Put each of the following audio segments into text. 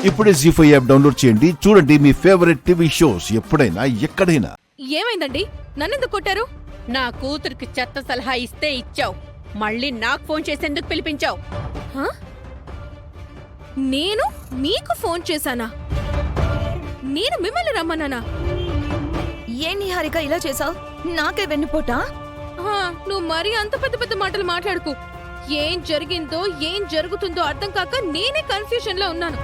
ఇప్పుడే జీ5 app download చేయండి. చూడండి మీ ఫేవరెట్ టీవీ షోస్ ఎప్పుడైనా ఎక్కడైనా. ఏమైందండి? నన్నెందుకు కొట్టారు? నా కూతురికి చెత్త సలహా ఇస్తే ఇచ్చావు, మళ్ళీ నాకు ఫోన్ చేసేందుకు పిలిపించావు. హా? నేను మీకు ఫోన్ చేశానా? నేను మిమ్మల్ని రమ్మన్నానా? ఏం నిహారిక ఇలా చేసావు? నాకే వెన్నుపోటా? నువ్వు మరీ అంత పెద్ద పెద్ద మాటలు మాట్లాడుకు. ఏం జరిగిందో ఏం జరుగుతుందో అర్థం కాక నేనే కన్ఫ్యూజన్ లో ఉన్నాను.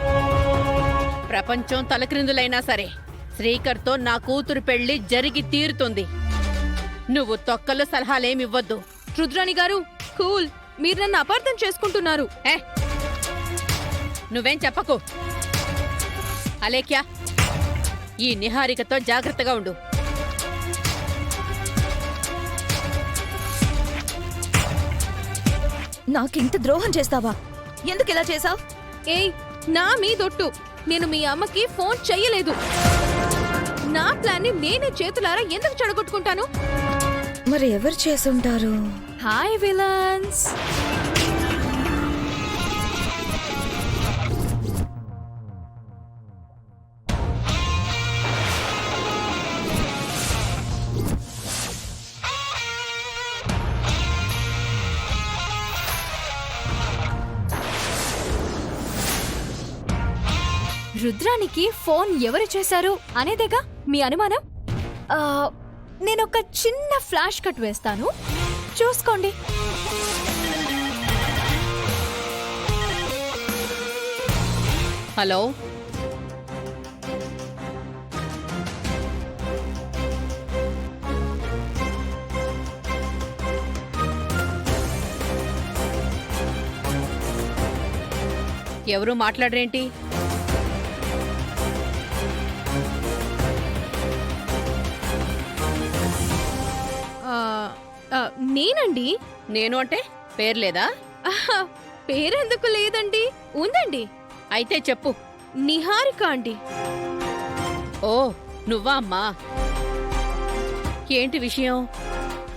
ప్రపంచం తలక్రిందులైనా సరే శ్రీకర్తో నా కూతురు పెళ్లి జరిగి తీరుతుంది. నువ్వు తొక్కలు సలహాలేమివ్వద్దు. రుద్రాణి గారు, కూల్. మీరు నన్ను అపార్థం చేసుకుంటున్నారు. నువ్వేం చెప్పకు. అలేఖ్యా, ఈ నిహారికతో జాగ్రత్తగా ఉండు. నాకింత ద్రోహం చేస్తావా? ఎందుకు ఇలా చేసావు? ఏయ్, నా మీదొట్టు. నేను మీ అమ్మకి ఫోన్ చెయ్యలేదు. నా ప్లాన్ ని నేనే చేతులారా ఎందుకు చెడగొట్టుకుంటాను? మరి ఎవరు చేసుంటారు? Hi villains. రుద్రానికి ఫోన్ ఎవరు చేశారు అనేదేగా మీ అనుమానం? నేనొక చిన్న ఫ్లాష్ కట్ వేస్తాను, చూసుకోండి. హలో, ఎవరు మాట్లాడరేంటి? నేనండి. నేను అంటే పేరు లేదా? పేరెందుకు లేదండి, ఉందండి. అయితే చెప్పు. నిహారిక అండి. ఓ, నువ్వా అమ్మా? ఏంటి విషయం?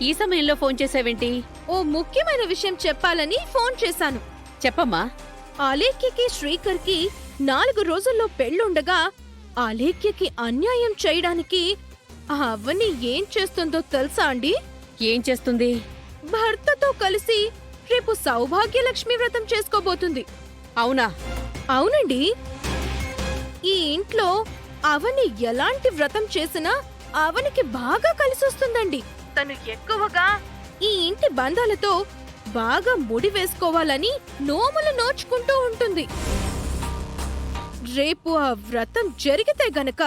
ఈ సమయంలో ఫోన్ చేసావేంటి? ఓ ముఖ్యమైన విషయం చెప్పాలని ఫోన్ చేశాను. చెప్పమ్మా. అలేఖ్యకి శ్రీకర్కి 4 రోజుల్లో పెళ్ళుండగా అలేఖ్యకి అన్యాయం చేయడానికి ఆ అవ్వని ఏం చేస్తుందో తెలుసా అండి? ఏం చేస్తుంది? భర్తతో కలిసి రేపు సౌభాగ్యలక్ష్మి వ్రతం చేసుకోబోతుంది. అవునా? అవునండి. ఈ ఇంట్లో అవని ఎలాంటి వ్రతం చేసినా అవనికి బాగా కలిసొస్తుందండి. తను ఎక్కువగా ఈ ఇంటి బంధాలతో బాగా ముడి వేసుకోవాలని నోములు నోచుకుంటూ ఉంటుంది. రేపు ఆ వ్రతం జరిగితే గనక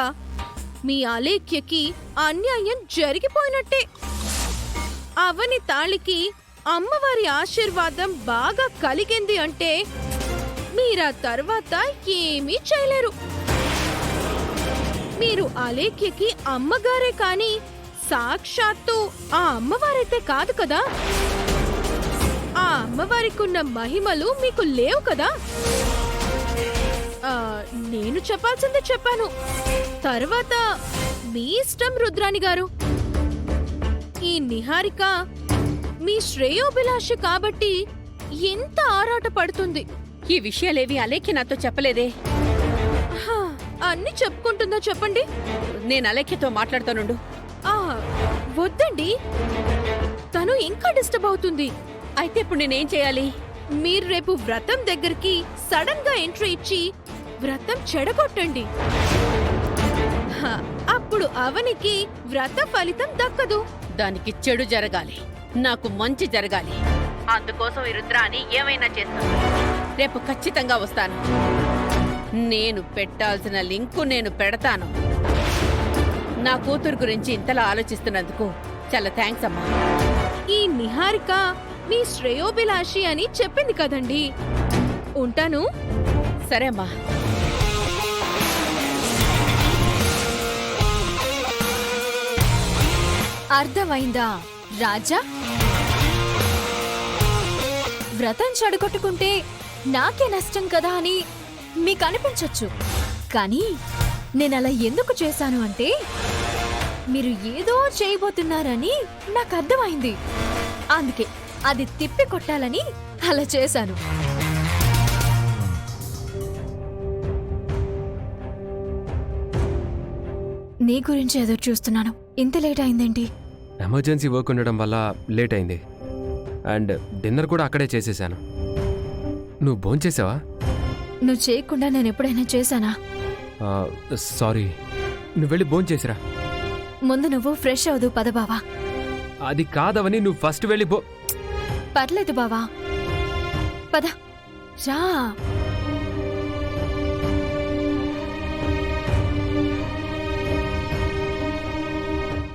మీ అలేఖ్యకి అన్యాయం జరిగిపోయినట్టే. అవని తాళికి అమ్మవారి ఆశీర్వాదం బాగా కలిగింది అంటే మీరా తర్వాత ఏమీ చేయలేరు. మీరు అలేఖ్యకి అమ్మగారే కాని సాక్షాత్తు ఆ అమ్మవారైతే కాదు కదా. ఆ అమ్మవారికున్న మహిమలు మీకు లేవు కదా. నేను చెప్పాల్సిందే చెప్పాను. తర్వాత మీ ఇష్టం రుద్రాణి గారు. ఈ నిహారిక మీ శ్రేయోభిలాషి కాబట్టి ఎంత ఆరాట పడుతుంది. ఈ విషయాలేవి అలేఖ్య నాతో చెప్పలేదే. అన్ని చెప్పుకుంటుందో చెప్పండి. నేను అలేఖ్యతో మాట్లాడుతానుండు. వద్దండి, తను ఇంకా డిస్టర్బ్ అవుతుంది. అయితే ఇప్పుడు నేనేం చేయాలి? మీరు రేపు వ్రతం దగ్గరికి సడన్ గా ఎంట్రీ ఇచ్చి వ్రతం చెడగొట్టండి. అప్పుడు అవనికి వ్రత ఫలితం దక్కదు. దానికి చెడు జరగాలి, నాకు మంచి జరగాలి. అందుకోసం ఈ రుద్రాని ఏమైనా చేస్తాను. రేపు ఖచ్చితంగా వస్తాను. నేను పెట్టాల్సిన లింకు నేను పెడతాను. నా కూతురు గురించి ఇంతలా ఆలోచిస్తున్నందుకు చాలా థ్యాంక్స్ అమ్మా. ఈ నిహారిక మీ శ్రేయోభిలాషి అని చెప్పింది కదండి. ఉంటాను. సరే అమ్మా. అర్థమైందా రాజా? వ్రతం చెడగొట్టుకుంటే నాకే నష్టం కదా అని మీకు అనిపించొచ్చు, కానీ నేనలా ఎందుకు చేశాను అంటే మీరు ఏదో చేయబోతున్నారని నాకు అర్థమైంది. అందుకే అది తిప్పి కొట్టాలని అలా చేశాను. నీ గురించి ఎదురు చూస్తున్నాను. ఇంత లేట్ అయిందేంటి? ఎమర్జెన్సీ వర్క్ ఉండడం వల్ల లేట్ అయింది. అండ్ డిన్నర్ కూడా అక్కడే చేసేసాను. నువ్వు భోంచేసావా? నువ్వు చేయకుండా నేను ఎప్పుడైనా చేశానా? సారీ, నువ్వు వెళ్ళి భోంచేసిరా. ముందు నువ్వు ఫ్రెష్ అవదు పద బావా. అది కాదవని, నువ్వు ఫస్ట్ వెళ్ళి పర్లేదు బావా, పద రా.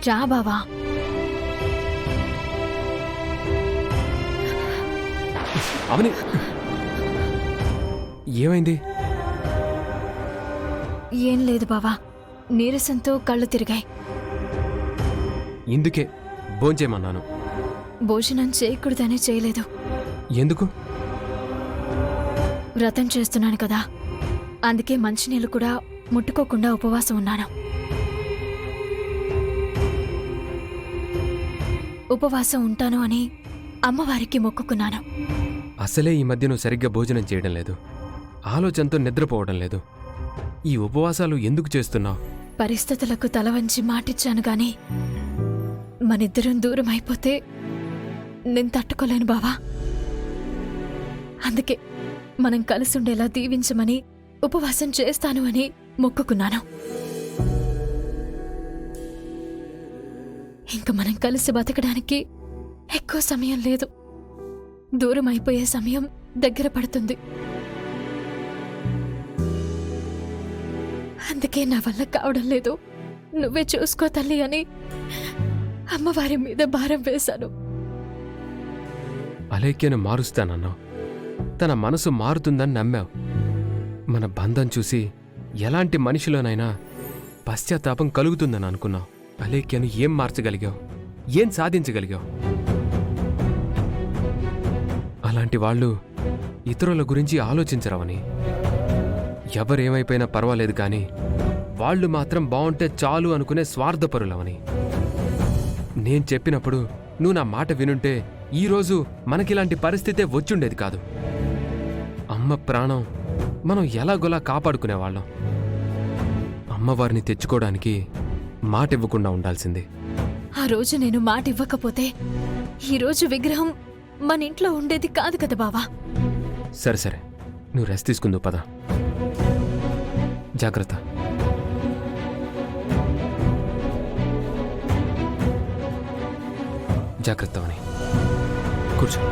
రా బావా. అవని, ఏమైంది? ఏం లేదు బావా, నీరసంతో కళ్ళు తిరిగాయి. ఇందుకే భోంచేయమన్నాను. భోజనం చేయకూడదని చేయలేదు. ఎందుకు? వ్రతం చేస్తున్నాను కదా, అందుకే మంచినీళ్ళు కూడా ముట్టుకోకుండా ఉపవాసం ఉన్నాను. ఉపవాసం ఉంటాను అని అమ్మవారికి మొక్కుకున్నాను. అసలే ఈ మధ్య నువ్వు సరిగ్గా భోజనం చేయడం లేదు, ఆలోచనతో నిద్రపోవడం లేదు. ఈ ఉపవాసాలు ఎందుకు చేస్తున్నావు? పరిస్థితులకు తల వంచి మాటిచ్చాను గాని మనిద్దరం దూరం అయిపోతే నేను తట్టుకోలేను బావా. అందుకే మనం కలిసుండేలా దీవించమని ఉపవాసం చేస్తాను అని మొక్కుకున్నాను. ఇంక మనం కలిసి బతకడానికి ఎక్కువ సమయం లేదు. దూరం అయిపోయే సమయం దగ్గర పడుతుంది. అందుకే నా వల్ల కావడం లేదు, నువ్వే చూసుకో తల్లి అని అమ్మవారి మీద భారం వేశాను. అలేఖ్యను మారుస్తానన్నావు, తన మనసు మారుతుందని నమ్మావు. మన బంధం చూసి ఎలాంటి మనిషిలోనైనా పశ్చాత్తాపం కలుగుతుందని అనుకున్నావు. అలేఖ్యను ఏం మార్చగలిగావు? ఏం సాధించగలిగావు? అలాంటి వాళ్ళు ఇతరుల గురించి ఆలోచించరవని. ఎవరేమైపోయినా పర్వాలేదు కానీ వాళ్ళు మాత్రం బావుంటే చాలు అనుకునే స్వార్థపరులవని. నేను చెప్పినప్పుడు నువ్వు నా మాట వినుంటే ఈరోజు మనకిలాంటి పరిస్థితే వచ్చుండేది కాదు. అమ్మ ప్రాణం మనం ఎలాగోలా కాపాడుకునేవాళ్ళం. అమ్మవారిని తెచ్చుకోవడానికి మాట ఇవ్వకుండా ఉండాల్సింది. ఆ రోజు నేను మాట ఇవ్వకపోతే ఈరోజు విగ్రహం మన ఇంట్లో ఉండేది కాదు కదా బావా. సరే సరే, నువ్వు రెస్ట్ తీసుకుందు పద. జాగ్రత్త. జాగ్రత్త అని కూర్చో.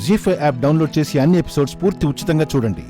జీ5 యాప్ డౌన్లోడ్ చేసి అన్ని ఎపిసోడ్స్ పూర్తి ఉచితంగా చూడండి.